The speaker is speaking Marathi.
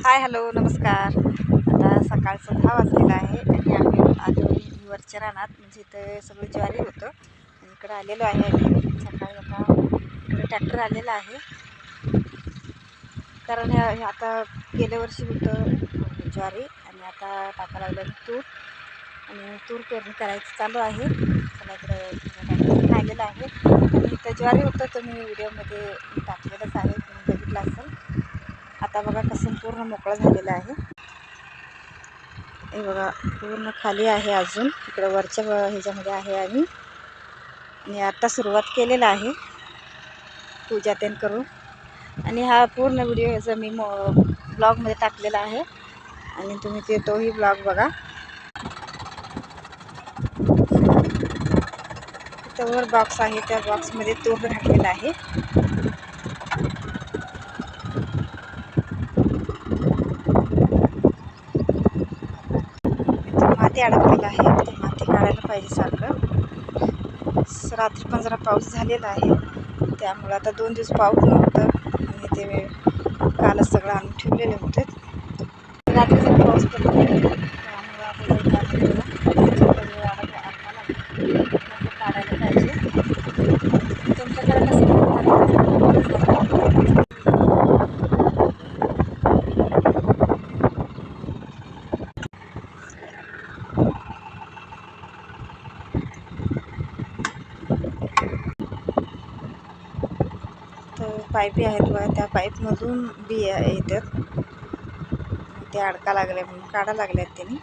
हाय हॅलो नमस्कार. आता सकाळचं 10 वाजलेलं आहे आणि आम्ही आलो वरच्या रानात, म्हणजे इथं सगळं ज्वारी होतं आणि इकडं आलेलो आहे आम्ही सकाळी. आता इकडे ट्रॅक्टर आलेला आहे, कारण हे आता गेल्या वर्षी होतं ज्वारी आणि आता टाका लागलं तूर, आणि तूर पेरणी करायचं चालू आहे. चला इकडे ट्रॅक्टर आलेलं आहे आणि इथं ज्वारी होतं, तुम्ही व्हिडिओमध्ये टाकलेलंच आहे, तुम्ही बघितलं असेल. आता बघा कसं पूर्ण मोकळं झालेलं आहे. हे बघा पूर्ण खाली आहे, अजून इकडं वरच्या ह्याच्यामध्ये आहे आम्ही. आणि आता सुरुवात केलेला आहे पूजा तेन करून. आणि हा पूर्ण व्हिडिओ ह्याचा मी ब्लॉगमध्ये टाकलेला आहे आणि तुम्ही ते तोही ब्लॉग बघा. इथं वर बॉक्स आहे, त्या बॉक्समध्ये तूर घातलेला आहे. माती अडकलेला आहे, ते माती काढायला पाहिजे सारखं. रात्री पण जरा पाऊस झालेला आहे, त्यामुळं आता 2 दिवस पाऊस नव्हतं आणि ते कालच सगळं आणून ठेवलेले होते. रात्री जरा पाऊस पडला त्यामुळं आता काढायला पाहिजे. तुमच्याकडे कसं तर पाईपी आहेत बघा, त्या पाईपमधून बिया येतात, ते अडका लागले म्हणून काढा लागल्यात त्यांनी.